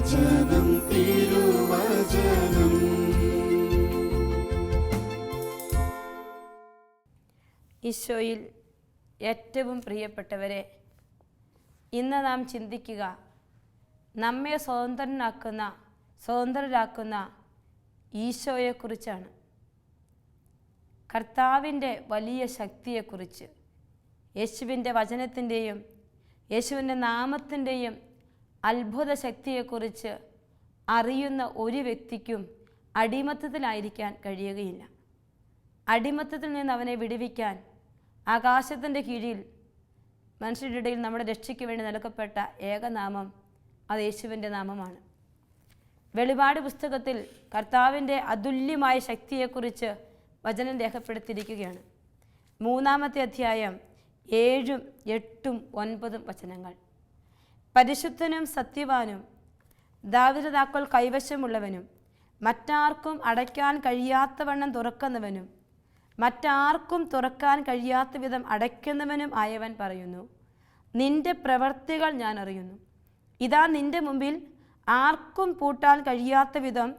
വചനം തിരുവചനം. ഈശോയിൽ ഏറ്റവും പ്രിയപ്പെട്ടവരെ, ഇന്ന് നാം ചിന്തിക്കുക നമ്മെ സ്വതന്ത്രരാക്കുന്ന ഈശോയെക്കുറിച്ചാണ്. കർത്താവിൻ്റെ വലിയ ശക്തിയെക്കുറിച്ച്, യേശുവിൻ്റെ വചനത്തിൻ്റെയും യേശുവിൻ്റെ നാമത്തിൻ്റെയും അത്ഭുത ശക്തിയെക്കുറിച്ച് അറിയുന്ന ഒരു വ്യക്തിക്കും അടിമത്തത്തിലായിരിക്കാൻ കഴിയുകയില്ല. അടിമത്തത്തിൽ നിന്ന് അവനെ വിടുവിക്കാൻ ആകാശത്തിൻ്റെ കീഴിൽ മനുഷ്യരുടെ ഇടയിൽ നമ്മുടെ രക്ഷയ്ക്ക് വേണ്ടി നൽകപ്പെട്ട ഏകനാമം അത് യേശുവിൻ്റെ നാമമാണ്. വെളിപാട് പുസ്തകത്തിൽ കർത്താവിൻ്റെ അതുല്യമായ ശക്തിയെക്കുറിച്ച് വചനം രേഖപ്പെടുത്തിയിരിക്കുകയാണ്. 3-ാമത്തെ അധ്യായം 7, 8, 9 വചനങ്ങൾ. പരിശുദ്ധനും സത്യവാനും ദാവീദിന്റെ താക്കോൽ കൈവശമുള്ളവനും മറ്റാർക്കും അടയ്ക്കാൻ കഴിയാത്തവണ്ണം തുറക്കുന്നവനും മറ്റാർക്കും തുറക്കാൻ കഴിയാത്ത വിധം അടയ്ക്കുന്നവനും ആയവൻ പറയുന്നു, നിന്റെ പ്രവൃത്തികൾ ഞാൻ അറിയുന്നു. ഇതാ നിന്റെ മുമ്പിൽ ആർക്കും പൂട്ടാൻ കഴിയാത്ത വിധം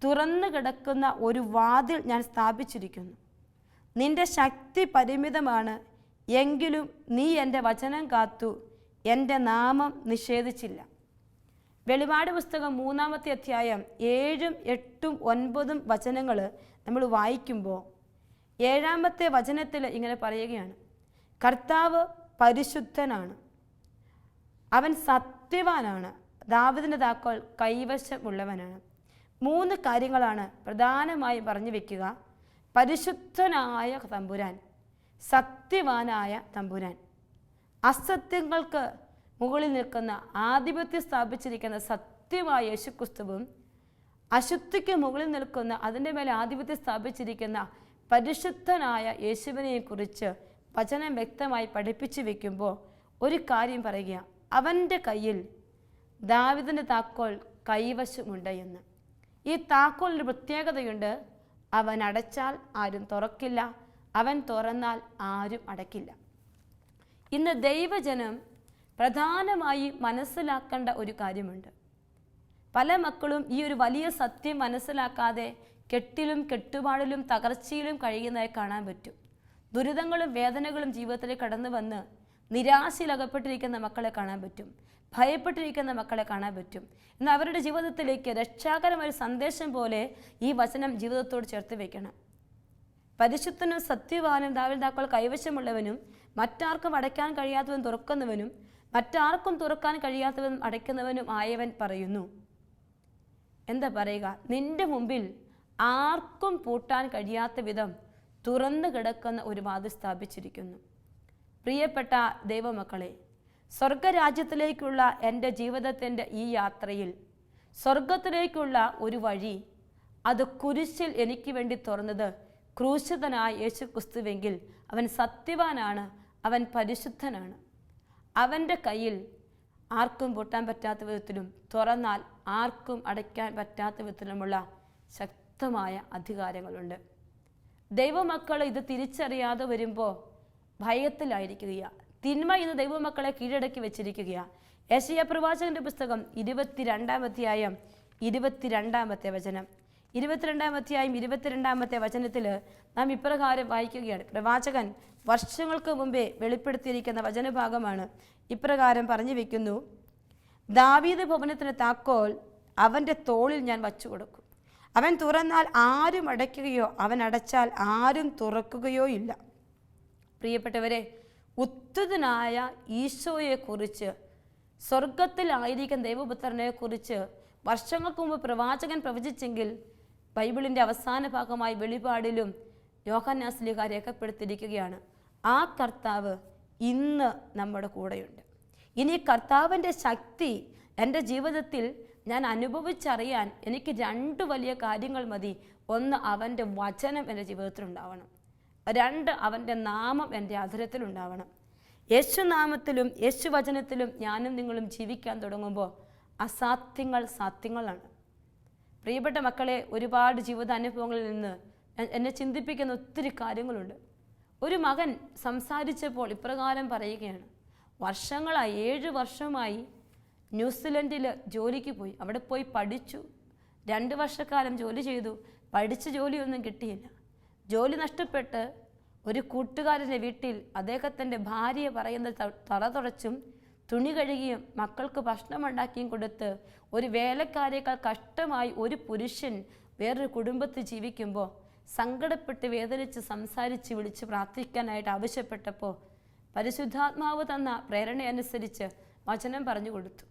തുറന്നു കിടക്കുന്ന ഒരു വാതിൽ ഞാൻ സ്ഥാപിച്ചിരിക്കുന്നു. നിന്റെ ശക്തി പരിമിതമാണ്, എങ്കിലും നീ എൻ്റെ വചനം കാത്തു എൻ്റെ നാമം നിഷേധിച്ചില്ല. വെളിപാട് പുസ്തകം 3-ാമത്തെ അധ്യായം 7, 8, 9 വചനങ്ങൾ നമ്മൾ വായിക്കുമ്പോൾ 7-ാമത്തെ വചനത്തിൽ ഇങ്ങനെ പറയുകയാണ്, കർത്താവ് പരിശുദ്ധനാണ്, അവൻ സത്യവാനാണ്, ദാവീദിന്റെ താക്കോൽ കൈവശമുള്ളവനാണ്. 3 കാര്യങ്ങളാണ് പ്രധാനമായും പറഞ്ഞു വെക്കുക. പരിശുദ്ധനായ തമ്പുരാൻ, സത്യവാനായ തമ്പുരാൻ, അസത്യങ്ങൾക്ക് മുകളിൽ നിൽക്കുന്ന ആധിപത്യം സ്ഥാപിച്ചിരിക്കുന്ന സത്യമായ യേശുക്രിസ്തുവും അശുദ്ധിക്ക് മുകളിൽ നിൽക്കുന്ന അതിൻ്റെ മേലെ ആധിപത്യം സ്ഥാപിച്ചിരിക്കുന്ന പരിശുദ്ധനായ യേശുവിനെക്കുറിച്ച് വചനം വ്യക്തമായി പഠിപ്പിച്ചു വെക്കുമ്പോൾ ഒരു കാര്യം പറയുക, അവൻ്റെ കയ്യിൽ ദാവീദിന്റെ താക്കോൽ കൈവശമുണ്ട് എന്ന്. ഈ താക്കോലിന് പ്രത്യേകതയുണ്ട്, അവൻ അടച്ചാൽ ആരും തുറക്കില്ല, അവൻ തുറന്നാൽ ആരും അടയ്ക്കില്ല. ഇന്ന് ദൈവജനം പ്രധാനമായി മനസ്സിലാക്കേണ്ട ഒരു കാര്യമുണ്ട്. പല മക്കളും ഈ ഒരു വലിയ സത്യം മനസ്സിലാക്കാതെ കെട്ടിലും കെട്ടുപാടിലും തകർച്ചയിലും കഴിയുന്നതായി കാണാൻ പറ്റും. ദുരിതങ്ങളും വേദനകളും ജീവിതത്തിലേക്ക് കടന്നു വന്ന് നിരാശയിലകപ്പെട്ടിരിക്കുന്ന മക്കളെ കാണാൻ പറ്റും, ഭയപ്പെട്ടിരിക്കുന്ന മക്കളെ കാണാൻ പറ്റും. എന്നാൽ അവരുടെ ജീവിതത്തിലേക്ക് രക്ഷാകരമായ സന്ദേശം പോലെ ഈ വചനം ജീവിതത്തോട് ചേർത്ത് വയ്ക്കണം. പരിശുദ്ധനും സത്യവാനും ദാവീദിന്റെ താക്കോൽ കൈവശമുള്ളവനും മറ്റാർക്കും അടയ്ക്കാൻ കഴിയാത്തവൻ തുറക്കുന്നവനും മറ്റാർക്കും തുറക്കാൻ കഴിയാത്തവൻ അടയ്ക്കുന്നവനും ആയവൻ പറയുന്നു. എന്താ പറയുക? നിന്റെ മുമ്പിൽ ആർക്കും പൂട്ടാൻ കഴിയാത്ത വിധം തുറന്നു കിടക്കുന്ന ഒരു വാതിൽ സ്ഥാപിച്ചിരിക്കുന്നു. പ്രിയപ്പെട്ട ദൈവമക്കളെ, സ്വർഗരാജ്യത്തിലേക്കുള്ള എൻ്റെ ജീവിതത്തിൻ്റെ ഈ യാത്രയിൽ സ്വർഗത്തിലേക്കുള്ള ഒരു വഴി അത് കുരിശിൽ എനിക്ക് വേണ്ടി തുറന്നത് ക്രൂശിതനായ യേശു ക്രിസ്തുവെങ്കിൽ അവൻ സത്യവാനാണ്, അവൻ പരിശുദ്ധനാണ്. അവൻ്റെ കയ്യിൽ ആർക്കും പൂട്ടാൻ പറ്റാത്ത വിധത്തിലും തുറന്നാൽ ആർക്കും അടയ്ക്കാൻ പറ്റാത്ത വിധത്തിലുമുള്ള ശക്തമായ അധികാരങ്ങളുണ്ട്. ദൈവമക്കൾ ഇത് തിരിച്ചറിയാതെ വരുമ്പോൾ ഭയത്തിലായിരിക്കുകയാണ്. തിന്മ ഇന്ന് ദൈവമക്കളെ കീഴടക്കി വെച്ചിരിക്കുകയാണ്. യെശയ്യാ പ്രവാചകന്റെ പുസ്തകം 22-ാം അധ്യായം 22-ാമത്തെ വചനം. 22-ാം അധ്യായം 22-ാമത്തെ വചനത്തിൽ നാം ഇപ്രകാരം വായിക്കുകയാണ്. പ്രവാചകൻ വർഷങ്ങൾക്ക് മുമ്പേ വെളിപ്പെടുത്തിയിരിക്കുന്ന വചനഭാഗമാണ്. ഇപ്രകാരം പറഞ്ഞു വെക്കുന്നു, ദാവീദ് ഭവനത്തിന് താക്കോൽ അവൻ്റെ തോളിൽ ഞാൻ വച്ചു കൊടുക്കും. അവൻ തുറന്നാൽ ആരും അടയ്ക്കുകയോ അവൻ അടച്ചാൽ ആരും തുറക്കുകയോ ഇല്ല. പ്രിയപ്പെട്ടവരെ, ഉത്തുതനായ ഈശോയെക്കുറിച്ച്, സ്വർഗത്തിലായിരിക്കുന്ന ദൈവപുത്രനെക്കുറിച്ച് വർഷങ്ങൾക്ക് മുമ്പ് പ്രവാചകൻ പ്രവചിച്ചെങ്കിൽ ബൈബിളിൻ്റെ അവസാന ഭാഗമായി വെളിപാടിലും യോഹന്നാൻ ശ്ലീഹ രേഖപ്പെടുത്തിയിരിക്കുകയാണ്. ആ കർത്താവ് ഇന്ന് നമ്മുടെ കൂടെയുണ്ട്. ഇനി കർത്താവിൻ്റെ ശക്തി എൻ്റെ ജീവിതത്തിൽ ഞാൻ അനുഭവിച്ചറിയാൻ എനിക്ക് 2 വലിയ കാര്യങ്ങൾ മതി. 1, അവൻ്റെ വചനം എൻ്റെ ജീവിതത്തിലുണ്ടാവണം. 2, അവൻ്റെ നാമം എൻ്റെ അധരത്തിലുണ്ടാവണം. യേശുനാമത്തിലും യേശു വചനത്തിലും ഞാനും നിങ്ങളും ജീവിക്കാൻ തുടങ്ങുമ്പോൾ അസാധ്യങ്ങൾ സാധ്യങ്ങളാണ്. പ്രിയപ്പെട്ട മക്കളെ, ഒരുപാട് ജീവിതാനുഭവങ്ങളിൽ നിന്ന് എന്നെ ചിന്തിപ്പിക്കുന്ന ഒത്തിരി കാര്യങ്ങളുണ്ട്. ഒരു മകൻ സംസാരിച്ചപ്പോൾ ഇപ്രകാരം പറയുകയാണ്, വർഷങ്ങളായി 7 വർഷമായി ന്യൂസിലൻഡിൽ ജോലിക്ക് പോയി. അവിടെ പോയി പഠിച്ചു. 2 വർഷക്കാലം ജോലി ചെയ്തു. പഠിച്ച ജോലിയൊന്നും കിട്ടിയില്ല. ജോലി നഷ്ടപ്പെട്ട് ഒരു കൂട്ടുകാരൻ്റെ വീട്ടിൽ അദ്ദേഹത്തിൻ്റെ ഭാര്യ പറയുന്നത് തറ തുടച്ചും തുണി കഴുകിയും മക്കൾക്ക് ഭക്ഷണമുണ്ടാക്കിയും കൊടുത്ത് ഒരു വേലക്കാരേക്കാൾ കഷ്ടമായി ഒരു പുരുഷൻ വേറൊരു കുടുംബത്തിൽ ജീവിക്കുമ്പോൾ സങ്കടപ്പെട്ട് വേദനിച്ച് സംസാരിച്ച് വിളിച്ച് പ്രാർത്ഥിക്കാനായിട്ട് ആവശ്യപ്പെട്ടപ്പോൾ പരിശുദ്ധാത്മാവ് തന്ന പ്രേരണയനുസരിച്ച് വചനം പറഞ്ഞു കൊടുത്തു.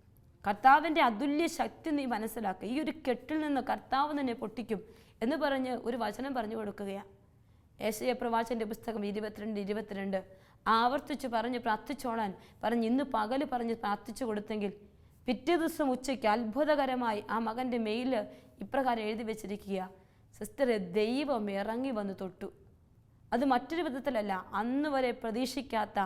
കർത്താവിൻ്റെ അതുല്യ ശക്തി നീ മനസ്സിലാക്കുക, ഈ ഒരു കെട്ടിൽ നിന്ന് കർത്താവ് നിന്നെ പൊട്ടിക്കും എന്ന് പറഞ്ഞ് ഒരു വചനം പറഞ്ഞു കൊടുക്കുകയാണ്. യെശയ്യാ പ്രവാചകന്റെ പുസ്തകം 22:22 ആവർത്തിച്ച് പറഞ്ഞ് പ്രാർത്ഥിച്ചോളാൻ പറഞ്ഞ് ഇന്ന് പകല് പറഞ്ഞ് പ്രാർത്ഥിച്ചു കൊടുത്തെങ്കിൽ പിറ്റേ ദിവസം ഉച്ചയ്ക്ക് അത്ഭുതകരമായി ആ മകൻ്റെ മെയില് ഇപ്രകാരം എഴുതി വെച്ചിരിക്കുക, സിസ്റ്ററെ ദൈവം ഇറങ്ങി വന്ന് തൊട്ടു. അത് മറ്റൊരു വിധത്തിലല്ല, അന്ന് വരെ പ്രതീക്ഷിക്കാത്ത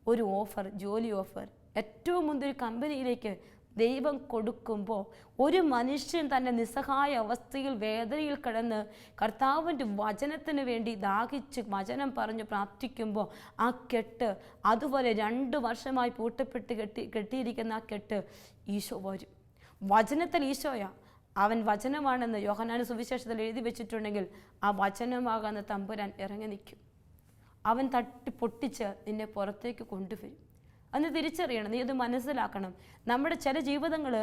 ഒരു ഓഫർ, ജോലി ഓഫർ ഏറ്റവും മുന്തിയ കമ്പനിയിലേക്ക് ദൈവം കൊടുക്കുമ്പോൾ ഒരു മനുഷ്യൻ തൻ്റെ നിസ്സഹായ അവസ്ഥയിൽ വേദനയിൽ കിടന്ന് കർത്താവിൻ്റെ വചനത്തിന് വേണ്ടി ദാഹിച്ച് വചനം പറഞ്ഞ് പ്രാർത്ഥിക്കുമ്പോൾ ആ കെട്ട് അതുപോലെ 2 വർഷമായി പൂട്ടപ്പെട്ട് കെട്ടിയിരിക്കുന്ന ആ കെട്ട് ഈശോ വരും. വചനത്തിൽ ഈശോയാ, അവൻ വചനമാണെന്ന് യോഹന്നാൻ സുവിശേഷത്തിൽ എഴുതി വെച്ചിട്ടുണ്ടെങ്കിൽ ആ വചനമാകുന്ന തമ്പുരാൻ ഇറങ്ങി നിൽക്കും. അവൻ തട്ടി പൊട്ടിച്ച് നിന്നെ പുറത്തേക്ക് കൊണ്ടുവരും. അന്ന് തിരിച്ചറിയണം, നീ അത് മനസ്സിലാക്കണം. നമ്മുടെ ചില ജീവിതങ്ങൾ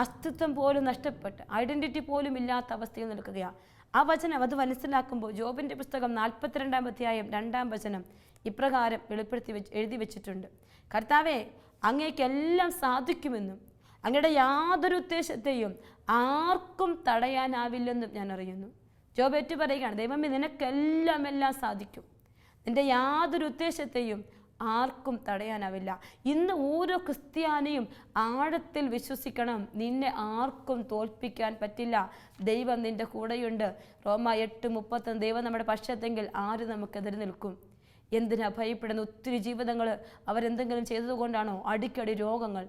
അസ്തിത്വം പോലും നഷ്ടപ്പെട്ട് ഐഡൻറ്റിറ്റി പോലും ഇല്ലാത്ത അവസ്ഥയിൽ നിൽക്കുകയാണ്. ആ വചനം അത് മനസ്സിലാക്കുമ്പോൾ ജോബിൻ്റെ പുസ്തകം 42-ാം അധ്യായം 2-ാം വചനം ഇപ്രകാരം എഴുതി വെച്ചിട്ടുണ്ട്, കർത്താവേ അങ്ങേക്കെല്ലാം സാധിക്കുമെന്നും അങ്ങയുടെ യാതൊരു ഉദ്ദേശത്തെയും ആർക്കും തടയാനാവില്ലെന്നും ഞാൻ അറിയുന്നു. ജോബ് ഏറ്റു പറയുകയാണ്, ദൈവമേ നിനക്കെല്ലാം സാധിക്കും, നിൻ്റെ യാതൊരു ഉദ്ദേശത്തെയും ആർക്കും തടയാനാവില്ല. ഇന്ന് ഓരോ ക്രിസ്ത്യാനിയും ആഴത്തിൽ വിശ്വസിക്കണം, നിന്നെ ആർക്കും തോൽപ്പിക്കാൻ പറ്റില്ല, ദൈവം നിൻ്റെ കൂടെയുണ്ട്. റോമ 8:30 ദൈവം നമ്മുടെ പക്ഷത്തെങ്കിൽ ആര് നമുക്കെതിരെ നിൽക്കും? എന്തിനാ ഭയപ്പെടുന്ന ഒത്തിരി ജീവിതങ്ങൾ അവരെന്തെങ്കിലും ചെയ്തതുകൊണ്ടാണോ? അടിക്കടി രോഗങ്ങൾ,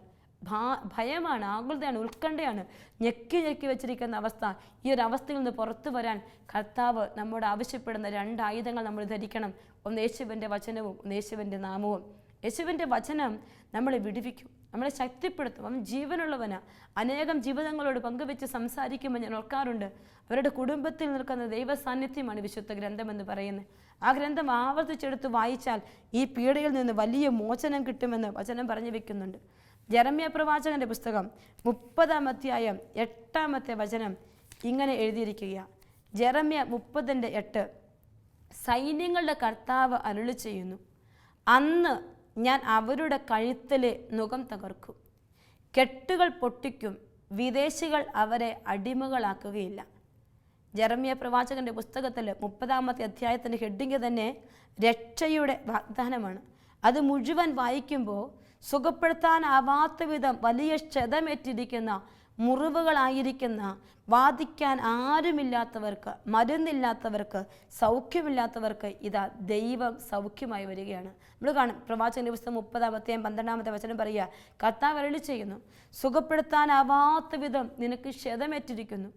ഭയമാണ്, ആകുലതയാണ്, ഉത്കണ്ഠയാണ്, ഞെക്കി വെച്ചിരിക്കുന്ന അവസ്ഥ. ഈ ഒരു അവസ്ഥയിൽ നിന്ന് പുറത്തു വരാൻ കർത്താവ് നമ്മോട് ആവശ്യപ്പെടുന്ന 2 ആയുധങ്ങൾ നമ്മൾ ധരിക്കണം. ഒന്ന് യേശുവിൻ്റെ വചനവും ഒന്ന് യേശുവിൻ്റെ നാമവും. യേശുവിൻ്റെ വചനം നമ്മളെ വിടുവിക്കും, നമ്മളെ ശക്തിപ്പെടുത്തും. അവൻ ജീവനുള്ളവനാ. അനേകം ജീവിതങ്ങളോട് പങ്കുവെച്ച് സംസാരിക്കുമ്പോൾ ഞാൻ ഓർക്കാറുണ്ട്, അവരുടെ കുടുംബത്തിൽ നിൽക്കുന്ന ദൈവ സാന്നിധ്യമാണ് വിശുദ്ധ ഗ്രന്ഥം എന്ന് പറയുന്നത്. ആ ഗ്രന്ഥം ആവർത്തിച്ചെടുത്ത് വായിച്ചാൽ ഈ പീഡയിൽ നിന്ന് വലിയ മോചനം കിട്ടുമെന്ന് വചനം പറഞ്ഞു വെക്കുന്നുണ്ട്. ജെറമ്യാ പ്രവാചകന്റെ പുസ്തകം 30-ാം അധ്യായം 8-ാമത്തെ വചനം ഇങ്ങനെ എഴുതിയിരിക്കുകയാണ്. ജെറമ്യാ 30:8 സൈന്യങ്ങളുടെ കർത്താവ് അരുളി ചെയ്യുന്നു, അന്ന് ഞാൻ അവരുടെ കഴുത്തിലെ നുകം തകർക്കും, കെട്ടുകൾ പൊട്ടിക്കും, വിദേശികൾ അവരെ അടിമകളാക്കുകയില്ല. ജെറമ്യാ പ്രവാചകന്റെ പുസ്തകത്തിൽ 30-ാമത്തെ അധ്യായത്തിൻ്റെ ഹെഡിങ് തന്നെ രക്ഷയുടെ വാഗ്ദാനമാണ്. അത് മുഴുവൻ വായിക്കുമ്പോൾ സുഖപ്പെടുത്താനാവാത്ത വിധം വലിയ ക്ഷതമേറ്റിരിക്കുന്ന, മുറിവുകളായിരിക്കുന്ന, വാദിക്കാൻ ആരുമില്ലാത്തവർക്ക്, മരുന്നില്ലാത്തവർക്ക്, സൗഖ്യമില്ലാത്തവർക്ക് ഇതാ ദൈവം സൗഖ്യമായി വരികയാണ്. നമ്മൾ കാണും പ്രവാചകന്റെ പുസ്തകം 30-ാം അധ്യായം 12-ാമത്തെ വചനം പറയുക, കർത്താവ് അരുളി ചെയ്യുന്നു, സുഖപ്പെടുത്താനാവാത്ത വിധം നിനക്ക് ക്ഷതമേറ്റിരിക്കുന്നു,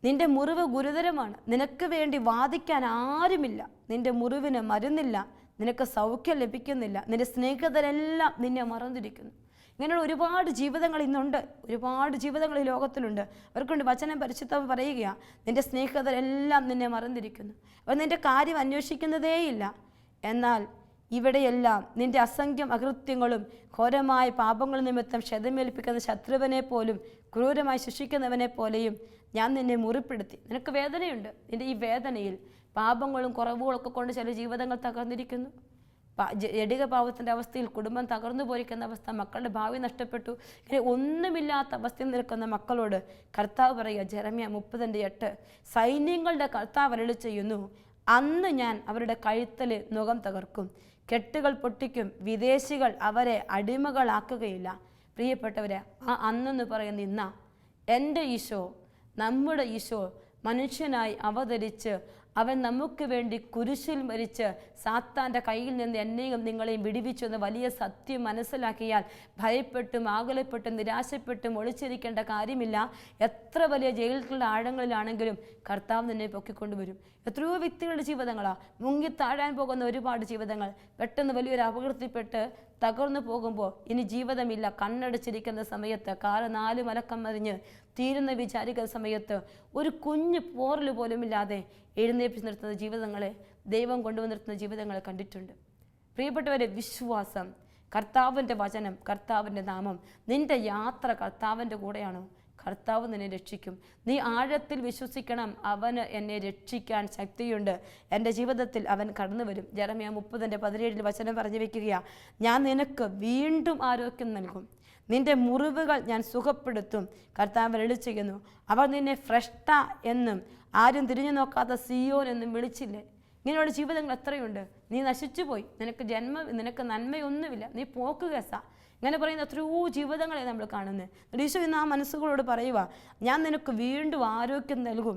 നിന്റെ മുറിവ് ഗുരുതരമാണ്, നിനക്ക് വേണ്ടി വാദിക്കാൻ ആരുമില്ല, നിന്റെ മുറിവിന് മരുന്നില്ല, നിനക്ക് സൗഖ്യം ലഭിക്കുന്നില്ല, നിന്റെ സ്നേഹിതരെല്ലാം നിന്നെ മറന്നിരിക്കുന്നു. ഇങ്ങനെയുള്ള ഒരുപാട് ജീവിതങ്ങൾ ഇന്നുണ്ട്, ഒരുപാട് ജീവിതങ്ങൾ ഈ ലോകത്തിലുണ്ട്. അവർക്കൊണ്ട് വചനം പരിശുദ്ധം പറയുകയാണ്, നിന്റെ സ്നേഹിതരെല്ലാം നിന്നെ മറന്നിരിക്കുന്നു, അവർ നിന്റെ കാര്യം അന്വേഷിക്കുന്നതേയില്ല. എന്നാൽ ഇവിടെയെല്ലാം നിന്റെ അസംഖ്യം അകൃത്യങ്ങളും ഘോരമായ പാപങ്ങൾ നിമിത്തം ക്ഷതമേൽപ്പിക്കുന്ന ശത്രുവിനെ പോലും ക്രൂരമായി ശിക്ഷിക്കുന്നവനെ പോലെയും ഞാൻ നിന്നെ മുറിപ്പെടുത്തി. നിനക്ക് വേദനയുണ്ട്, നിന്റെ ഈ വേദനയിൽ പാപങ്ങളും കുറവുകളൊക്കെ കൊണ്ട് ചില ജീവിതങ്ങൾ തകർന്നിരിക്കുന്നു. ജഡിക പാവത്തിൻ്റെ അവസ്ഥയിൽ കുടുംബം തകർന്നു പോയിരിക്കുന്ന അവസ്ഥ, മക്കളുടെ ഭാവി നഷ്ടപ്പെട്ടു, ഇങ്ങനെ ഒന്നുമില്ലാത്ത അവസ്ഥയിൽ നിൽക്കുന്ന മക്കളോട് കർത്താവ് പറയുക, ജെറമ്യാ 30:8 സൈന്യങ്ങളുടെ കർത്താവ് അരുളി ചെയ്യുന്നു, അന്ന് ഞാൻ അവരുടെ കഴുത്തിൽ നുകം തകർക്കും, കെട്ടുകൾ പൊട്ടിക്കും, വിദേശികൾ അവരെ അടിമകളാക്കുകയില്ല. പ്രിയപ്പെട്ടവരെ, ആ അന്നെന്ന് പറയുന്ന ഇന്നാ എൻ്റെ ഈശോ, നമ്മുടെ ഈശോ മനുഷ്യനായി അവതരിച്ച് അവൻ നമുക്ക് വേണ്ടി കുരിശിൽ മരിച്ച് സാത്താൻ്റെ കയ്യിൽ നിന്ന് എന്നെയും നിങ്ങളെയും വിടുവിച്ചു എന്ന വലിയ സത്യം മനസ്സിലാക്കിയാൽ ഭയപ്പെട്ടും ആകുലപ്പെട്ടും നിരാശപ്പെട്ടും ഒളിച്ചിരിക്കേണ്ട കാര്യമില്ല. എത്ര വലിയ ജയിലുകളുടെ ആഴങ്ങളിലാണെങ്കിലും കർത്താവ് നിന്നെ പൊക്കിക്കൊണ്ടുവരും. എത്രയോ വ്യക്തികളുടെ ജീവിതങ്ങളാണ് മുങ്ങിത്താഴാൻ പോകുന്ന ഒരുപാട് ജീവിതങ്ങൾ. പെട്ടെന്ന് വലിയൊരു അപകടത്തിൽപ്പെട്ട് തകർന്നു പോകുമ്പോൾ ഇനി ജീവിതമില്ല, കണ്ണടച്ചിരിക്കുന്ന സമയത്ത്, കാറ് 4 മലക്കം മറിഞ്ഞ് തീരുന്ന വിചാരിക്കുന്ന സമയത്ത് ഒരു കുഞ്ഞു പോറൽ പോലും ഇല്ലാതെ എഴുന്നേൽപ്പിച്ച് നിർത്തുന്ന ജീവിതങ്ങളെ, ദൈവം കൊണ്ടുവന്നിരുത്തുന്ന ജീവിതങ്ങളെ കണ്ടിട്ടുണ്ട്. പ്രിയപ്പെട്ടവരെ, വിശ്വാസം, കർത്താവിൻ്റെ വചനം, കർത്താവിൻ്റെ നാമം, നിന്റെ യാത്ര കർത്താവിൻ്റെ കൂടെയാണോ? കർത്താവ് നിന്നെ രക്ഷിക്കും. നീ ആഴത്തിൽ വിശ്വസിക്കണം, അവന് എന്നെ രക്ഷിക്കാൻ ശക്തിയുണ്ട്, എൻ്റെ ജീവിതത്തിൽ അവൻ കടന്നു വരും. ജെറമ്യാ 30:17 വചനം പറഞ്ഞു വെക്കുകയാ, ഞാൻ നിനക്ക് വീണ്ടും ആരോഗ്യം നൽകും, നിന്റെ മുറിവുകൾ ഞാൻ സുഖപ്പെടുത്തും. കർത്താവ് അരുളി ചെയ്യുന്നു, അവർ നിന്നെ ഫ്രഷ്ട എന്നും ആരും തിരിഞ്ഞു നോക്കാത്ത സിയോൻ എന്നും വിളിച്ചില്ലേ? ഇങ്ങനെയുള്ള ജീവിതങ്ങൾ എത്രയുണ്ട്. നീ നശിച്ചുപോയി, നിനക്ക് നന്മയൊന്നുമില്ല, നീ പോക്കുകസ, ഇങ്ങനെ പറയുന്ന എത്രയോ ജീവിതങ്ങളെ നമ്മൾ കാണുന്നത്. ഈശോ ഇന്ന് ആ മനസ്സുകളോട് പറയുക, ഞാൻ നിനക്ക് വീണ്ടും ആരോഗ്യം നൽകും,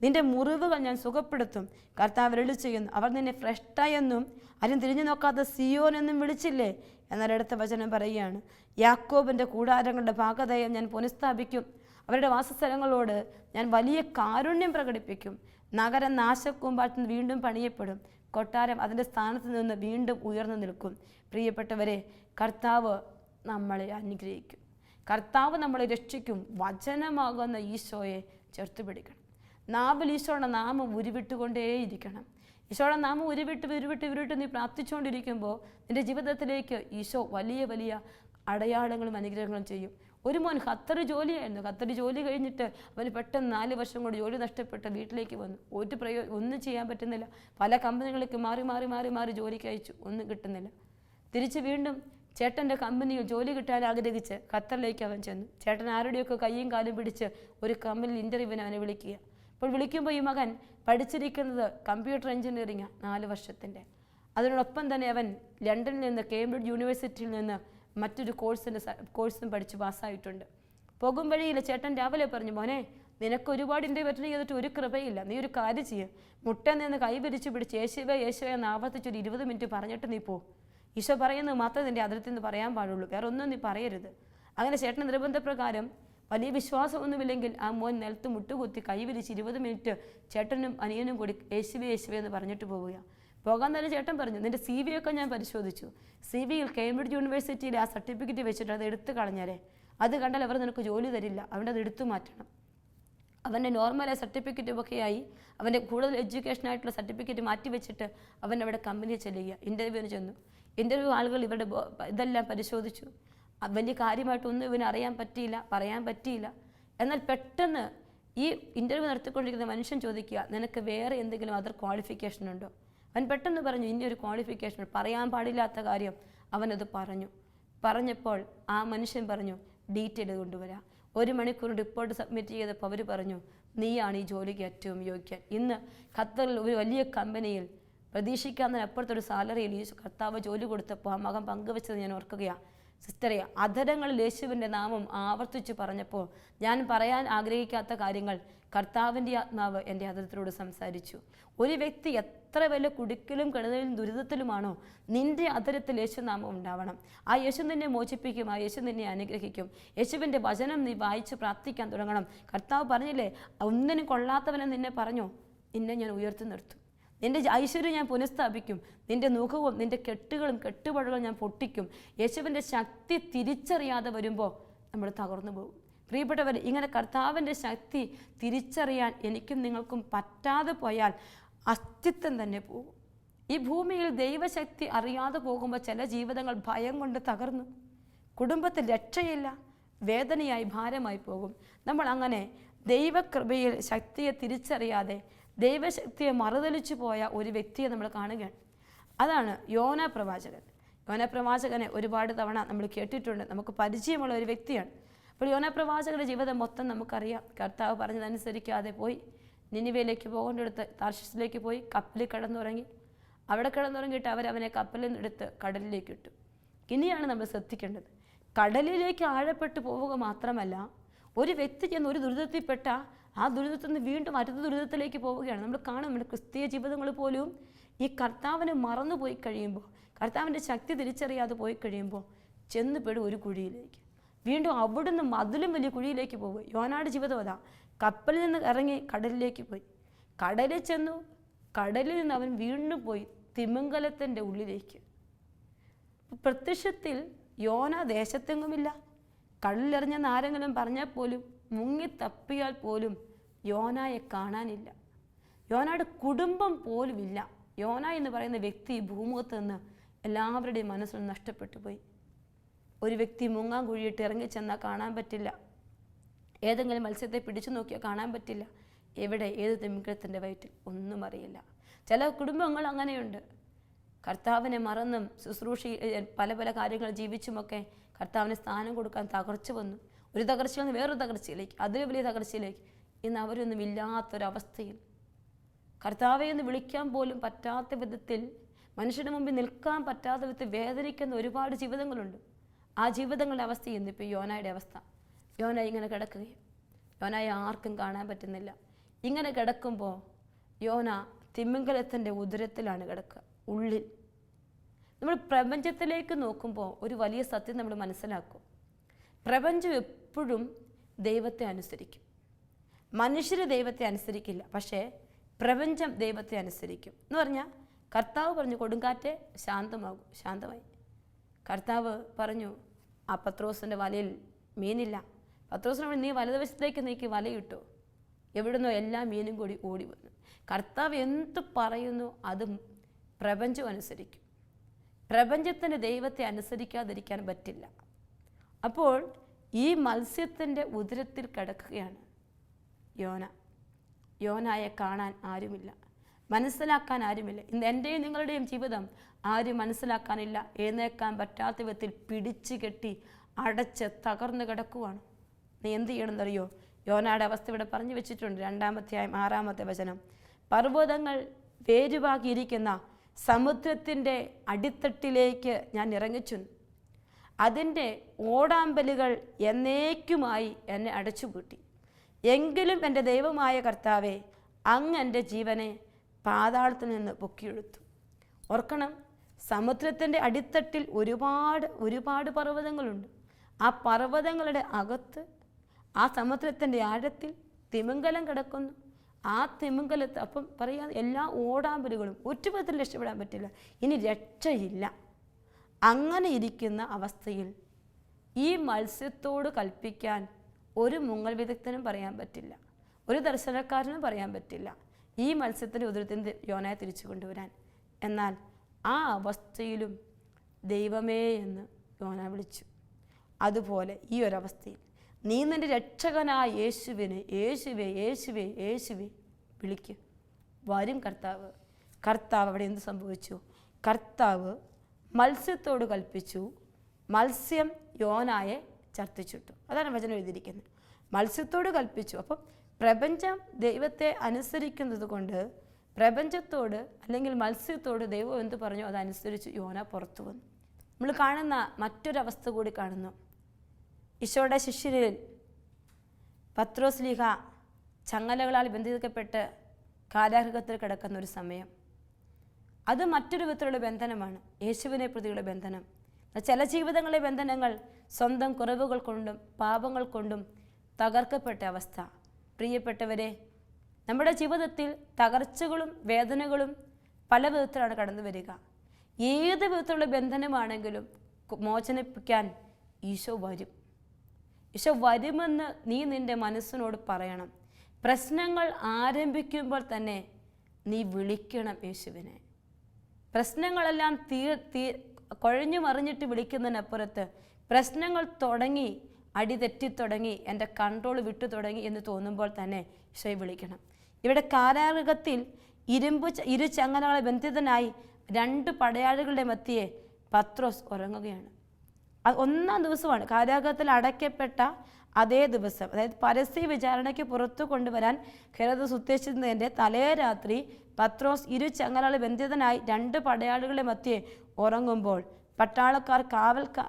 നിന്റെ മുറിവുകൾ ഞാൻ സുഖപ്പെടുത്തും. കർത്താവ് അരുളി ചെയ്യുന്നു, അവർ നിന്നെ ഫ്രഷ്ട എന്നും ആരും തിരിഞ്ഞു നോക്കാത്ത സിയോൻ എന്നും വിളിച്ചില്ലേ? എന്നാൽ അടുത്ത വചനം പറയുകയാണ്, യാക്കോബിൻ്റെ കൂടാരങ്ങളുടെ ഭാഗധേയം ഞാൻ പുനഃസ്ഥാപിക്കും, അവരുടെ വാസസ്ഥലങ്ങളോട് ഞാൻ വലിയ കാരുണ്യം പ്രകടിപ്പിക്കും. നഗരം നാശക്കൂമ്പാട്ടിൽ നിന്ന് വീണ്ടും പണിയപ്പെടും, കൊട്ടാരം അതിൻ്റെ സ്ഥാനത്ത് നിന്ന് വീണ്ടും ഉയർന്നു നിൽക്കും. പ്രിയപ്പെട്ടവരെ, കർത്താവ് നമ്മളെ അനുഗ്രഹിക്കും, കർത്താവ് നമ്മളെ രക്ഷിക്കും. വചനമാകുന്ന ഈശോയെ ചേർത്ത് പിടിക്കണം. നാവിൽ ഈശോയുടെ നാമം ഉരുവിട്ടുകൊണ്ടേയിരിക്കണം. ഈശോയുടെ നാമം ഉരുവിട്ട് നീ പ്രാർത്ഥിച്ചുകൊണ്ടിരിക്കുമ്പോൾ നിൻ്റെ ജീവിതത്തിലേക്ക് ഈശോ വലിയ വലിയ അടയാളങ്ങളും അനുഗ്രഹങ്ങളും ചെയ്യും. ഒരു മോൻ ഖത്തർ ജോലിയായിരുന്നു. ഖത്തർ ജോലി കഴിഞ്ഞിട്ട് അവന് പെട്ടെന്ന് 4 വർഷം കൊണ്ട് ജോലി നഷ്ടപ്പെട്ട് വീട്ടിലേക്ക് വന്നു. ഒന്നും ചെയ്യാൻ പറ്റുന്നില്ല. പല കമ്പനികളിലേക്ക് മാറി ജോലിക്ക് അയച്ചു, ഒന്നും കിട്ടുന്നില്ല. തിരിച്ച് വീണ്ടും ചേട്ടൻ്റെ കമ്പനിയിൽ ജോലി കിട്ടാൻ ആഗ്രഹിച്ച് ഖത്തറിലേക്ക് അവൻ ചെന്നു. ചേട്ടൻ ആരുടെയൊക്കെ കയ്യും കാലും പിടിച്ച് ഒരു കമ്പനിയിൽ ഇൻ്റർവ്യൂവിന് അവനെ വിളിക്കുക. അപ്പോൾ വിളിക്കുമ്പോൾ ഈ മകൻ പഠിച്ചിരിക്കുന്നത് കമ്പ്യൂട്ടർ എഞ്ചിനീയറിംഗാണ്, 4 വർഷത്തിൻ്റെ. അതിനോടൊപ്പം തന്നെ അവൻ ലണ്ടനിൽ നിന്ന് കേംബ്രിഡ്ജ് യൂണിവേഴ്സിറ്റിയിൽ നിന്ന് മറ്റൊരു കോഴ്സും പഠിച്ച് പാസ്സായിട്ടുണ്ട്. പോകും വഴിയിൽ ചേട്ടൻ രാവിലെ പറഞ്ഞു, മോനെ, നിനക്ക് ഒരുപാട് ഇൻ്റർവ്യൂ അറ്റൻഡ് ചെയ്തിട്ട് ഒരു കൃപയില്ല, നീ ഒരു കാര്യം ചെയ്യും, മുട്ടയിൽ നിന്ന് കൈവിരിച്ച് പിടിച്ച് യേശുവേ എന്ന് ആവർത്തിച്ചൊരു 20 മിനിറ്റ് പറഞ്ഞിട്ട് നീ പോ. ഈശോ പറയുന്നത് മാത്രമേ നിൻ്റെ അതിർത്തിൽ നിന്ന് പറയാൻ പാടുള്ളൂ, വേറെ ഒന്നും നീ പറയരുത്. അങ്ങനെ ചേട്ടൻ നിർബന്ധപ്രകാരം, വലിയ വിശ്വാസമൊന്നുമില്ലെങ്കിൽ ആ മോൻ നിലത്ത് മുട്ടുകുത്തി കൈവിരിച്ച് 20 മിനിറ്റ് ചേട്ടനും അനിയനും കൂടി യേശുവേ എന്ന് പറഞ്ഞിട്ട് പോവുക. പോകാൻ തന്നെ ചേട്ടൻ പറഞ്ഞു, നിൻ്റെ CV ഒക്കെ ഞാൻ പരിശോധിച്ചു, CVയിൽ കേംബ്രിഡ്ജ് യൂണിവേഴ്സിറ്റിയിലെ ആ സർട്ടിഫിക്കറ്റ് വെച്ചിട്ട് അത് എടുത്തു കളഞ്ഞാലേ, അത് കണ്ടാൽ അവർ നിനക്ക് ജോലി തരില്ല, അവൻ്റെ അത് എടുത്തു മാറ്റണം. അവൻ്റെ നോർമലായ സർട്ടിഫിക്കറ്റുമൊക്കെയായി അവൻ്റെ കൂടുതൽ എഡ്യൂക്കേഷനായിട്ടുള്ള സർട്ടിഫിക്കറ്റ് മാറ്റി വെച്ചിട്ട് അവൻ അവിടെ കമ്പനിയിൽ ചെല്ലുക. ഇൻ്റർവ്യൂവിന് ചെന്നു. ഇൻ്റർവ്യൂ ആളുകൾ ഇവരുടെ ഇതെല്ലാം പരിശോധിച്ചു. വലിയ കാര്യമായിട്ടൊന്നും ഇവന് അറിയാൻ പറ്റിയില്ല, പറയാൻ പറ്റിയില്ല. എന്നാൽ പെട്ടെന്ന് ഈ ഇൻ്റർവ്യൂ നടത്തിക്കൊണ്ടിരിക്കുന്ന മനുഷ്യൻ ചോദിക്കുക, നിനക്ക് വേറെ എന്തെങ്കിലും അതർ ക്വാളിഫിക്കേഷൻ ഉണ്ടോ? അവൻ പെട്ടെന്ന് പറഞ്ഞു, ഇനിയൊരു ക്വാളിഫിക്കേഷൻ, പറയാൻ പാടില്ലാത്ത കാര്യം അവനത് പറഞ്ഞപ്പോൾ ആ മനുഷ്യൻ പറഞ്ഞു, ഡീറ്റെയിൽ കൊണ്ടുവരാം. 1 മണിക്കൂർ റിപ്പോർട്ട് സബ്മിറ്റ് ചെയ്തപ്പോൾ അവർ പറഞ്ഞു, നീയാണ് ഈ ജോലിക്ക് ഏറ്റവും യോഗ്യൻ. ഇന്ന് ഖത്തറിൽ ഒരു വലിയ കമ്പനിയിൽ പ്രതീക്ഷിക്കാവുന്നതിനപ്പുറത്തൊരു സാലറിയിൽ ഈ കർത്താവ് ജോലി കൊടുത്തപ്പോൾ ആ മകൻ പങ്കുവെച്ചത് ഞാൻ ഓർക്കുകയാണ്. സിസ്റ്ററെ, അധരങ്ങളിൽ യേശുവിൻ്റെ നാമം ആവർത്തിച്ച് പറഞ്ഞപ്പോൾ ഞാൻ പറയാൻ ആഗ്രഹിക്കാത്ത കാര്യങ്ങൾ കർത്താവിൻ്റെ ആത്മാവ് എൻ്റെ അധരത്തിലൂടെ സംസാരിച്ചു. ഒരു വ്യക്തി എത്ര വലിയ കുടുക്കിലും കെടുതലും ദുരിതത്തിലുമാണോ, നിൻ്റെ അധരത്തിൽ യേശുനാമം ഉണ്ടാവണം. ആ യേശു നിന്നെ മോചിപ്പിക്കും, ആ യേശു നിന്നെ അനുഗ്രഹിക്കും. യേശുവിൻ്റെ വചനം നീ വായിച്ച് പ്രാർത്ഥിക്കാൻ തുടങ്ങണം. കർത്താവ് പറഞ്ഞില്ലേ, ഒന്നിനും കൊള്ളാത്തവനെ നിന്നെ പറഞ്ഞു, നിന്നെ ഞാൻ ഉയർത്തി നിർത്തും, നിൻ്റെ ഐശ്വര്യം ഞാൻ പുനഃസ്ഥാപിക്കും, നിൻ്റെ മുഖവും നിൻ്റെ കെട്ടുപാടുകളും ഞാൻ പൊട്ടിക്കും. യേശുവിൻ്റെ ശക്തി തിരിച്ചറിയാതെ വരുമ്പോൾ നമ്മൾ തകർന്നു പോകും. പ്രിയപ്പെട്ടവർ, ഇങ്ങനെ കർത്താവിൻ്റെ ശക്തി തിരിച്ചറിയാൻ എനിക്കും നിങ്ങൾക്കും പറ്റാതെ പോയാൽ അസ്തിത്വം തന്നെ പോകും. ഈ ഭൂമിയിൽ ദൈവശക്തി അറിയാതെ പോകുമ്പോൾ ചില ജീവിതങ്ങൾ ഭയം കൊണ്ട് തകർന്നു, കുടുംബത്തിൽ രക്ഷയില്ല, വേദനയായി ഭാരമായി പോകും. നമ്മൾ അങ്ങനെ ദൈവകൃപയിൽ ശക്തിയെ തിരിച്ചറിയാതെ ദൈവശക്തിയെ മറുതലിച്ചു പോയ ഒരു വ്യക്തിയെ നമ്മൾ കാണുകയാണ്. അതാണ് യോന പ്രവാചകൻ. യോന പ്രവാചകനെ ഒരുപാട് തവണ നമ്മൾ കേട്ടിട്ടുണ്ട്, നമുക്ക് പരിചയമുള്ള ഒരു വ്യക്തിയാണ്. അപ്പോൾ യോന പ്രവാചകൻ്റെ ജീവിതം മൊത്തം നമുക്കറിയാം. കർത്താവ് പറഞ്ഞതനുസരിക്കാതെ പോയി നിനിവയിലേക്ക് പോകേണ്ടടുത്ത് താർശീസിലേക്ക് പോയി കപ്പലിൽ കിടന്നുറങ്ങി. അവിടെ കിടന്നുറങ്ങിയിട്ട് അവനെ കപ്പലിൽ നിന്നെടുത്ത് കടലിലേക്ക് ഇട്ടു. ഇനിയാണ് നമ്മൾ ശ്രദ്ധിക്കേണ്ടത്, കടലിലേക്ക് ആഴപ്പെട്ടു പോവുക മാത്രമല്ല, ഒരു വ്യക്തി ചെന്ന് ഒരു ദുരിതത്തിൽപ്പെട്ട ആ ദുരിതത്തിൽ നിന്ന് വീണ്ടും അടുത്ത ദുരിതത്തിലേക്ക് പോവുകയാണ്. നമ്മൾ കാണും, നമ്മുടെ ക്രിസ്തീയ ജീവിതങ്ങൾ പോലും ഈ കർത്താവിനെ മറന്നു പോയി കഴിയുമ്പോൾ, കർത്താവിൻ്റെ ശക്തി തിരിച്ചറിയാതെ പോയി കഴിയുമ്പോൾ ചെന്നുപെടും ഒരു കുഴിയിലേക്ക്. വീണ്ടും അവിടുന്ന് അതിലും വലിയ കുഴിയിലേക്ക് പോകും. യോനായുടെ ജീവിതം അതാ. കപ്പലിൽ നിന്ന് ഇറങ്ങി കടലിലേക്ക് പോയി, കടലിൽ ചെന്നു, കടലിൽ നിന്ന് അവൻ വീണ്ടും പോയി തിമിംഗലത്തിൻ്റെ ഉള്ളിലേക്ക്. പ്രത്യക്ഷത്തിൽ യോന ദേശത്തെങ്ങുമില്ല. കടലിലെറിഞ്ഞെന്ന് ആരെങ്കിലും പറഞ്ഞാൽ പോലും, മുങ്ങി തപ്പിയാൽ പോലും യോനായെ കാണാനില്ല. യോനയുടെ കുടുംബം പോലും ഇല്ല. യോന എന്ന് പറയുന്ന വ്യക്തി ഭൂമുഖത്ത് നിന്ന് എല്ലാവരുടെയും മനസ്സിൽ നഷ്ടപ്പെട്ടു പോയി. ഒരു വ്യക്തി മുങ്ങാൻ കുഴിയിട്ട് ഇറങ്ങിച്ചെന്നാൽ കാണാൻ പറ്റില്ല. ഏതെങ്കിലും മത്സ്യത്തെ പിടിച്ചു നോക്കിയാൽ കാണാൻ പറ്റില്ല. എവിടെ, ഏത് തിമിംഗലത്തിൻ്റെ വയറ്റിൽ, ഒന്നും അറിയില്ല. ചില കുടുംബങ്ങൾ അങ്ങനെയുണ്ട്. കർത്താവിനെ മറന്നും ശുശ്രൂഷ പല പല കാര്യങ്ങൾ ജീവിച്ചുമൊക്കെ കർത്താവിന് സ്ഥാനം കൊടുക്കാൻ തകർച്ച വന്നു. ഒരു തകർച്ചയിൽ നിന്ന് വേറൊരു തകർച്ചയിലേക്ക്, അതിൽ വലിയ തകർച്ചയിലേക്ക്. ഇന്ന് അവരൊന്നും ഇല്ലാത്തൊരവസ്ഥയിൽ കർത്താവെ എന്ന് വിളിക്കാൻ പോലും പറ്റാത്ത വിധത്തിൽ, മനുഷ്യരുടെ മുമ്പിൽ നിൽക്കാൻ പറ്റാത്ത വിധത്തിൽ വേദനിക്കുന്ന ഒരുപാട് ജീവിതങ്ങളുണ്ട്. ആ ജീവിതങ്ങളുടെ അവസ്ഥ ഇന്നിപ്പോൾ യോനയുടെ അവസ്ഥ. യോന ഇങ്ങനെ കിടക്കുകയും യോനയെ ആർക്കും കാണാൻ പറ്റുന്നില്ല. ഇങ്ങനെ കിടക്കുമ്പോൾ യോന തിമിംഗലത്തിൻ്റെ ഉദരത്തിലാണ് കിടക്കുക, ഉള്ളിൽ. നമ്മൾ പ്രപഞ്ചത്തിലേക്ക് നോക്കുമ്പോൾ ഒരു വലിയ സത്യം നമ്മൾ മനസ്സിലാക്കും. പ്രപഞ്ചം എപ്പോഴും ദൈവത്തെ അനുസരിക്കും. മനുഷ്യർ ദൈവത്തെ അനുസരിക്കില്ല, പക്ഷേ പ്രപഞ്ചം ദൈവത്തെ അനുസരിക്കും. എന്ന് പറഞ്ഞാൽ കർത്താവ് പറഞ്ഞു കൊടുങ്കാറ്റെ ശാന്തമാകും, ശാന്തമായി. കർത്താവ് പറഞ്ഞു ആ പത്രോസിൻ്റെ വലയിൽ മീനില്ല. പത്രോസിനോട് നീ വലതുവശത്തേക്ക് നീക്കി വലയിട്ടു. എവിടുന്നോ എല്ലാ മീനും കൂടി ഓടി വന്നു. കർത്താവ് എന്ത് പറയുന്നു അത് പ്രപഞ്ചം അനുസരിക്കും. പ്രപഞ്ചത്തിന് ദൈവത്തെ അനുസരിക്കാതിരിക്കാൻ പറ്റില്ല. അപ്പോൾ ഈ മത്സ്യത്തിൻ്റെ ഉദരത്തിൽ കിടക്കുകയാണ് യോന. യോനായെ കാണാൻ ആരുമില്ല, മനസ്സിലാക്കാൻ ആരുമില്ല. ഇന്ന് എൻ്റെയും നിങ്ങളുടെയും ജീവിതം ആരും മനസ്സിലാക്കാനില്ല. എഴുന്നേക്കാൻ പറ്റാത്ത വിധത്തിൽ പിടിച്ചു കെട്ടി അടച്ച് തകർന്നു കിടക്കുവാണ്. നീ എന്ത് ചെയ്യണമെന്നറിയോ? യോനയുടെ അവസ്ഥ ഇവിടെ പറഞ്ഞു വെച്ചിട്ടുണ്ട്. 2-ാം അധ്യായം 6-ാമത്തെ വചനം. പർവ്വതങ്ങൾ വേരുവാകിയിരിക്കുന്ന സമുദ്രത്തിൻ്റെ അടിത്തട്ടിലേക്ക് ഞാൻ ഇറങ്ങിച്ചു. അതിൻ്റെ ഓടാമ്പലുകൾ എന്നേക്കുമായി എന്നെ അടച്ചുപൂട്ടി. എങ്കിലും എൻ്റെ ദൈവമായ കർത്താവെ, അങ്ങ് എൻ്റെ ജീവനെ പാതാളത്തിൽ നിന്ന് പൊക്കിയെടുത്തു. ഓർക്കണം, സമുദ്രത്തിൻ്റെ അടിത്തട്ടിൽ ഒരുപാട് പർവ്വതങ്ങളുണ്ട്. ആ പർവ്വതങ്ങളുടെ അകത്ത്, ആ സമുദ്രത്തിൻ്റെ ആഴത്തിൽ തിമിംഗലം കിടക്കുന്നു. ആ തിമിംഗലത്ത് അപ്പം പറയാം എല്ലാ ഓടാമ്പലുകളും ഒരു വിധത്തിൽ രക്ഷപ്പെടാൻ പറ്റില്ല, ഇനി രക്ഷയില്ല. അങ്ങനെ ഇരിക്കുന്ന അവസ്ഥയിൽ ഈ മത്സ്യത്തോട് കൽപ്പിക്കാൻ ഒരു മുങ്ങൽ വിദഗ്ധനും പറയാൻ പറ്റില്ല, ഒരു ദർശനക്കാരനും പറയാൻ പറ്റില്ല ഈ മത്സ്യത്തിൻ്റെ ഉദരത്തിൽ യോനയെ തിരിച്ചു കൊണ്ടുവരാൻ. എന്നാൽ ആ അവസ്ഥയിലും ദൈവമേ എന്ന് യോന വിളിച്ചു. അതുപോലെ ഈ ഒരവസ്ഥയിൽ നീ നിൻ്റെ രക്ഷകനായ യേശുവിനെ യേശുവേ യേശുവേ യേശുവേ വിളിക്ക്. വരും കർത്താവ്. കർത്താവ് അവിടെ എന്ത് സംഭവിച്ചു? കർത്താവ് മത്സ്യത്തോട് കൽപ്പിച്ചു, മത്സ്യം യോനായെ ഛർദ്ദിച്ചിട്ടു. അതാണ് വചനം എഴുതിയിരിക്കുന്നത്. മത്സ്യത്തോട് കൽപ്പിച്ചു. അപ്പം പ്രപഞ്ചം ദൈവത്തെ അനുസരിക്കുന്നത് കൊണ്ട് പ്രപഞ്ചത്തോട് അല്ലെങ്കിൽ മത്സ്യത്തോട് ദൈവം എന്ത് പറഞ്ഞു അതനുസരിച്ച് യോന പുറത്തു വന്നു. നമ്മൾ കാണുന്ന മറ്റൊരവസ്ഥ കൂടി കാണുന്നു. ഈശോയുടെ ശിഷ്യരിൽ പത്രോസ്ലീഹ ചങ്ങലകളാൽ ബന്ധിക്കപ്പെട്ട് കാരാഗൃഹത്തിൽ കിടക്കുന്ന ഒരു സമയം. അത് മറ്റൊരു വിധത്തിലുള്ള ബന്ധനമാണ്, യേശുവിനെ പ്രതിയുള്ള ബന്ധനം. ചില ജീവിതങ്ങളിലെ ബന്ധനങ്ങൾ സ്വന്തം കുറവുകൾ കൊണ്ടും പാപങ്ങൾ കൊണ്ടും തകർക്കപ്പെട്ട അവസ്ഥ. പ്രിയപ്പെട്ടവരെ, നമ്മുടെ ജീവിതത്തിൽ തകർച്ചകളും വേദനകളും പല വിധത്തിലാണ് കടന്നു വരിക. ഏത് വിധത്തിലുള്ള ബന്ധനമാണെങ്കിലും മോചനിപ്പിക്കാൻ ഈശോ വരും. ഈശോ വരുമെന്ന് നീ നിൻ്റെ മനസ്സിനോട് പറയണം. പ്രശ്നങ്ങൾ ആരംഭിക്കുമ്പോൾ തന്നെ നീ വിളിക്കണം യേശുവിനെ. പ്രശ്നങ്ങളെല്ലാം കുഴഞ്ഞു മറിഞ്ഞിട്ട് വിളിക്കുന്നതിനപ്പുറത്ത് പ്രശ്നങ്ങൾ തുടങ്ങി, അടി തെറ്റിത്തുടങ്ങി, എൻ്റെ കൺട്രോൾ വിട്ടു തുടങ്ങി എന്ന് തോന്നുമ്പോൾ തന്നെ ഈശോയെ വിളിക്കണം. ഇവിടെ കാരാഗൃഹത്തിൽ ഇരു ചങ്ങലകളെ ബന്ധിതനായി 2 പടയാളികളുടെ മധ്യേ പത്രോസ് ഉറങ്ങുകയാണ്. അത് 1-ാം ദിവസമാണ്. കാരാഗൃഹത്തിൽ അടയ്ക്കപ്പെട്ട അതേ ദിവസം, അതായത് പരസ്യ വിചാരണയ്ക്ക് പുറത്തു കൊണ്ടുവരാൻ ഹെരോദാസ് ഉദ്ദേശിച്ചതിൻ്റെ തലേ രാത്രി പത്രോസ് ഇരു ചങ്ങലകളെ ബന്ധിതനായി 2 പടയാളികളുടെ മധ്യേ ഉറങ്ങുമ്പോൾ പട്ടാളക്കാർ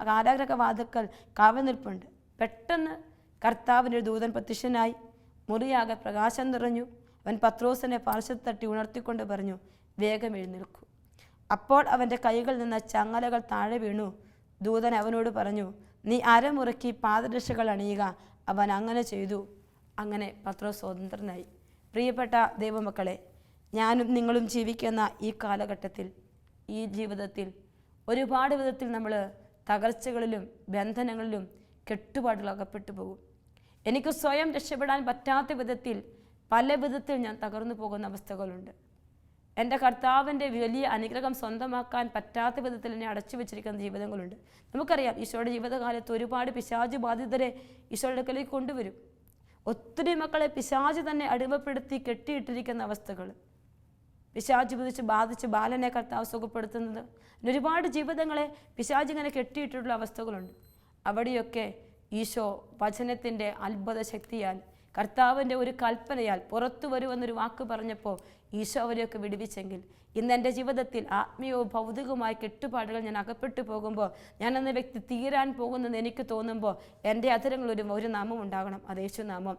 കാരാഗൃഹവാതിൽക്കൽ കാവൽ നിൽപ്പുണ്ട്. പെട്ടെന്ന് കർത്താവിൻ്റെ ദൂതൻ പ്രത്യക്ഷനായി. മുറിയാകെ പ്രകാശം നിറഞ്ഞു. അവൻ പത്രോസിനെ പാർശ്വത്തിൽ തട്ടി ഉണർത്തിക്കൊണ്ട് പറഞ്ഞു, വേഗം എഴുന്നേൽക്കൂ. അപ്പോൾ അവൻ്റെ കൈകളിൽ നിന്ന് ചങ്ങലകൾ താഴെ വീണു. ദൂതൻ അവനോട് പറഞ്ഞു, നീ അരമുറക്കി പാദരക്ഷകൾ അണിയുക. അവൻ അങ്ങനെ ചെയ്തു. അങ്ങനെ പത്രോസ് സ്വതന്ത്രനായി. പ്രിയപ്പെട്ട ദൈവമക്കളെ, ഞാനും നിങ്ങളും ജീവിക്കുന്ന ഈ കാലഘട്ടത്തിൽ, ഈ ജീവിതത്തിൽ ഒരുപാട് വിധത്തിൽ നമ്മൾ തകർച്ചകളിലും ബന്ധനങ്ങളിലും കെട്ടുപാടുകൾ അകപ്പെട്ടു പോകും. എനിക്ക് സ്വയം രക്ഷപ്പെടാൻ പറ്റാത്ത വിധത്തിൽ പല വിധത്തിൽ ഞാൻ തകർന്നു പോകുന്ന അവസ്ഥകളുണ്ട്. എൻ്റെ കർത്താവിൻ്റെ വലിയ അനുഗ്രഹം സ്വന്തമാക്കാൻ പറ്റാത്ത വിധത്തിൽ എന്നെ അടച്ചു വെച്ചിരിക്കുന്ന ജീവിതങ്ങളുണ്ട്. നമുക്കറിയാം ഈശോയുടെ ജീവിതകാലത്ത് ഒരുപാട് പിശാച് ബാധിതരെ ഈശോയുടെ അടുക്കലേക്ക് കൊണ്ടുവരും. ഒത്തിരി മക്കളെ പിശാച് തന്നെ അടിമപ്പെടുത്തി കെട്ടിയിട്ടിരിക്കുന്ന അവസ്ഥകൾ, പിശാച് ബാധിച്ച് ബാലനെ കർത്താവ് സുഖപ്പെടുത്തുന്നത്, ഒരുപാട് ജീവിതങ്ങളെ പിശാച് ഇങ്ങനെ കെട്ടിയിട്ടുള്ള അവസ്ഥകളുണ്ട്. അവിടെയൊക്കെ ഈശോ വചനത്തിൻ്റെ അത്ഭുത ശക്തിയാൽ, കർത്താവിൻ്റെ ഒരു കൽപ്പനയാൽ പുറത്തു വരുമെന്നൊരു വാക്ക് പറഞ്ഞപ്പോൾ ഈശോ അവരെയൊക്കെ വിടുവിച്ചെങ്കിൽ, ഇന്ന് എൻ്റെ ജീവിതത്തിൽ ആത്മീയവും ഭൗതികവുമായ കെട്ടുപാടുകൾ ഞാൻ അകപ്പെട്ടു പോകുമ്പോൾ, ഞാൻ എന്ന വ്യക്തി തീരാൻ പോകുന്നെന്ന് എനിക്ക് തോന്നുമ്പോൾ എൻ്റെ അധരങ്ങളിൽ ഒരു നാമം ഉണ്ടാകണം, അത് യേശുനാമം.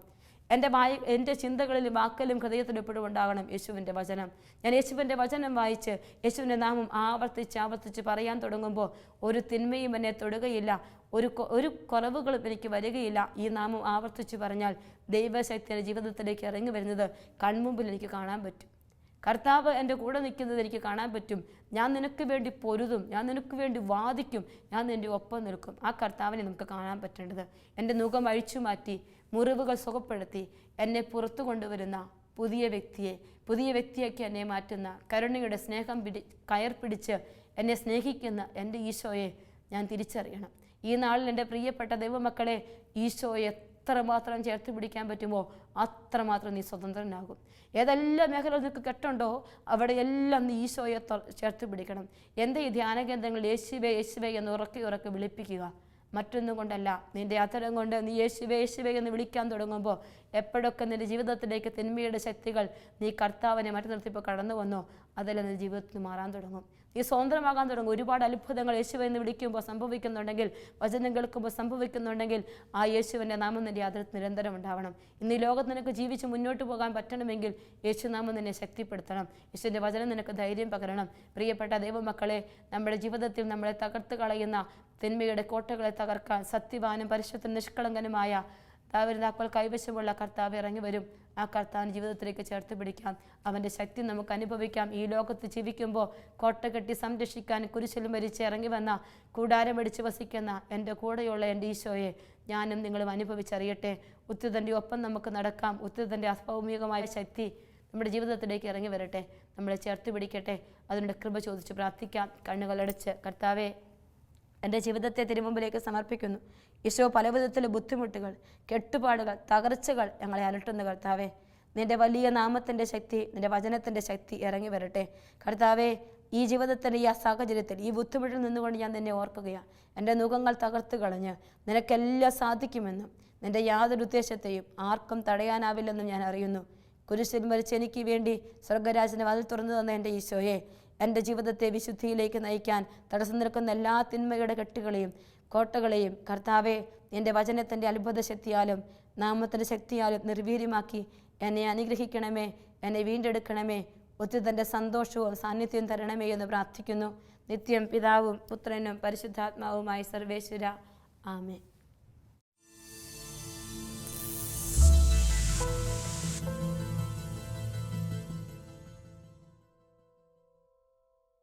എൻ്റെ ചിന്തകളിലും വാക്കിലും ഹൃദയത്തിലും എപ്പോഴും ഉണ്ടാകണം യേശുവിൻ്റെ വചനം. ഞാൻ യേശുവിൻ്റെ വചനം വായിച്ച് യേശുവിൻ്റെ നാമം ആവർത്തിച്ച് പറയാൻ തുടങ്ങുമ്പോൾ ഒരു തിന്മയും എന്നെ തൊടുകയില്ല, ഒരു കുറവുകളും എനിക്ക് വരികയില്ല. ഈ നാമം ആവർത്തിച്ച് പറഞ്ഞാൽ ദൈവശക്തിയുടെ ജീവിതത്തിലേക്ക് ഇറങ്ങി വരുന്നത് കൺമുമ്പിൽ എനിക്ക് കാണാൻ പറ്റും. കർത്താവ് എൻ്റെ കൂടെ നിൽക്കുന്നത് എനിക്ക് കാണാൻ പറ്റും. ഞാൻ നിനക്ക് വേണ്ടി പൊരുതും, ഞാൻ നിനക്ക് വേണ്ടി വാദിക്കും, ഞാൻ നിൻ്റെ ഒപ്പം നിൽക്കും. ആ കർത്താവിനെ നമുക്ക് കാണാൻ പറ്റേണ്ടത് എൻ്റെ മുഖം അഴിച്ചു മാറ്റി, മുറിവുകൾ സുഖപ്പെടുത്തി എന്നെ പുറത്തു കൊണ്ടുവരുന്ന പുതിയ വ്യക്തിയാക്കി എന്നെ മാറ്റുന്ന, കരുണയുടെ സ്നേഹം കയർ പിടിച്ച് എന്നെ സ്നേഹിക്കുന്ന എൻ്റെ ഈശോയെ ഞാൻ തിരിച്ചറിയണം. ഈ നാളിൽ എൻ്റെ പ്രിയപ്പെട്ട ദൈവമക്കളെ, ഈശോയെ എത്രമാത്രം ചേർത്ത് പിടിക്കാൻ പറ്റുമോ അത്രമാത്രം നീ സ്വതന്ത്രനാകും. ഏതെല്ലാം മേഖലകൾ നിനക്ക് കെട്ടുണ്ടോ അവിടെയെല്ലാം നീ ഈശോയെ ചേർത്ത് പിടിക്കണം. എൻ്റെ ഈ ധ്യാന കേന്ദ്രങ്ങൾ യേശുവേ യേശുവേ എന്ന് ഉറക്കെ വിളിപ്പിക്കുക. മറ്റൊന്നും കൊണ്ടല്ല, നിൻ്റെ അത്തരം കൊണ്ട് നീ യേശുവേ യേശുവേ എന്ന് വിളിക്കാൻ തുടങ്ങുമ്പോൾ എപ്പോഴൊക്കെ നിൻ്റെ ജീവിതത്തിലേക്ക് തിന്മയുടെ ശക്തികൾ നീ കർത്താവിനെ മാറ്റി നിർത്തിയപ്പോൾ കടന്നു വന്നോ, അതെല്ലാം നിൻ്റെ ജീവിതത്തിൽ മാറാൻ തുടങ്ങും. നീ സ്വതന്ത്രമാകാൻ തുടങ്ങും. ഒരുപാട് അത്ഭുതങ്ങൾ യേശുവെ എന്ന് വിളിക്കുമ്പോൾ സംഭവിക്കുന്നുണ്ടെങ്കിൽ, വചനം കേൾക്കുമ്പോൾ സംഭവിക്കുന്നുണ്ടെങ്കിൽ, ആ യേശുവിൻ്റെ നാമം നിൻ്റെ അതിർത്ത് നിരന്തരം ഉണ്ടാവണം. ഇന്ന് ഈ ലോകത്ത് നിനക്ക് ജീവിച്ച് മുന്നോട്ട് പോകാൻ പറ്റണമെങ്കിൽ യേശുനാമം നിന്നെ ശക്തിപ്പെടുത്തണം. യേശുവിൻ്റെ വചനം നിനക്ക് ധൈര്യം പകരണം. പ്രിയപ്പെട്ട ദൈവമക്കളെ, നമ്മുടെ ജീവിതത്തിൽ നമ്മളെ തകർത്ത് കളയുന്ന തിന്മയുടെ കോട്ടകളെ തകർക്കാൻ സത്യവാനും പരിശുദ്ധ നിഷ്കളങ്കനുമായ താക്കോൽ കൈവശമുള്ള കർത്താവ് ഇറങ്ങി വരും. ആ കർത്താവിൻ്റെ ജീവിതത്തിലേക്ക് ചേർത്ത് പിടിക്കാം. അവൻ്റെ ശക്തി നമുക്ക് അനുഭവിക്കാം. ഈ ലോകത്ത് ജീവിക്കുമ്പോൾ കോട്ട കെട്ടി സംരക്ഷിക്കാൻ കുരിശിൽ മരിച്ച് ഇറങ്ങി വന്ന, കൂടാരമടിച്ച് വസിക്കുന്ന എൻ്റെ കൂടെയുള്ള എൻ്റെ ഈശോയെ ഞാനും നിങ്ങളും അനുഭവിച്ചറിയട്ടെ. ഉത്തിതൻ്റെ ഒപ്പം നമുക്ക് നടക്കാം. ഉത്തിതൻ്റെ അഭൗമികമായ ശക്തി നമ്മുടെ ജീവിതത്തിലേക്ക് ഇറങ്ങി വരട്ടെ, നമ്മളെ ചേർത്ത് പിടിക്കട്ടെ. അതിനുള്ള കൃപ ചോദിച്ച് പ്രാർത്ഥിക്കാം. കണ്ണുകളടച്ച്, കർത്താവേ, എൻ്റെ ജീവിതത്തെ തിരുമുമ്പിലേക്ക് സമർപ്പിക്കുന്നു. ഈശോ, പല വിധത്തിലെ ബുദ്ധിമുട്ടുകൾ, കെട്ടുപാടുകൾ, തകർച്ചകൾ ഞങ്ങളെ അലട്ടുന്ന കർത്താവേ, നിൻ്റെ വലിയ നാമത്തിൻ്റെ ശക്തി, നിൻ്റെ വചനത്തിൻ്റെ ശക്തി ഇറങ്ങി വരട്ടെ. കർത്താവേ, ഈ ജീവിതത്തിൻ്റെ ഈ സാഹചര്യത്തിൽ ഈ ബുദ്ധിമുട്ടിൽ നിന്നുകൊണ്ട് ഞാൻ നിന്നെ ഓർക്കുകയാണ്. എൻ്റെ മുഖങ്ങൾ തകർത്ത് കളഞ്ഞ് നിനക്കെല്ലാം സാധിക്കുമെന്നും നിൻ്റെ യാതൊരു ഉദ്ദേശത്തെയും ആർക്കും തടയാനാവില്ലെന്നും ഞാൻ അറിയുന്നു. കുരിശിൽ മരിച്ച് എനിക്ക് വേണ്ടി സ്വർഗരാജന് വാതിൽ തുറന്നു തന്ന എൻ്റെ ഈശോയെ, എൻ്റെ ജീവിതത്തെ വിശുദ്ധിയിലേക്ക് നയിക്കാൻ തടസ്സം നിൽക്കുന്ന എല്ലാ തിന്മയുടെ കെട്ടുകളെയും കോട്ടകളെയും കർത്താവെ, എൻ്റെ വചനത്തിൻ്റെ അത്ഭുത ശക്തിയാലും നാമത്തിൻ്റെ ശക്തിയാലും നിർവീര്യമാക്കി എന്നെ അനുഗ്രഹിക്കണമേ, എന്നെ വീണ്ടെടുക്കണമേ, ഒത്തിരി സന്തോഷവും സാന്നിധ്യവും തരണമേ എന്ന് പ്രാർത്ഥിക്കുന്നു. നിത്യം പിതാവും പുത്രനും പരിശുദ്ധാത്മാവുമായി സർവേശ്വര. ആമേൻ.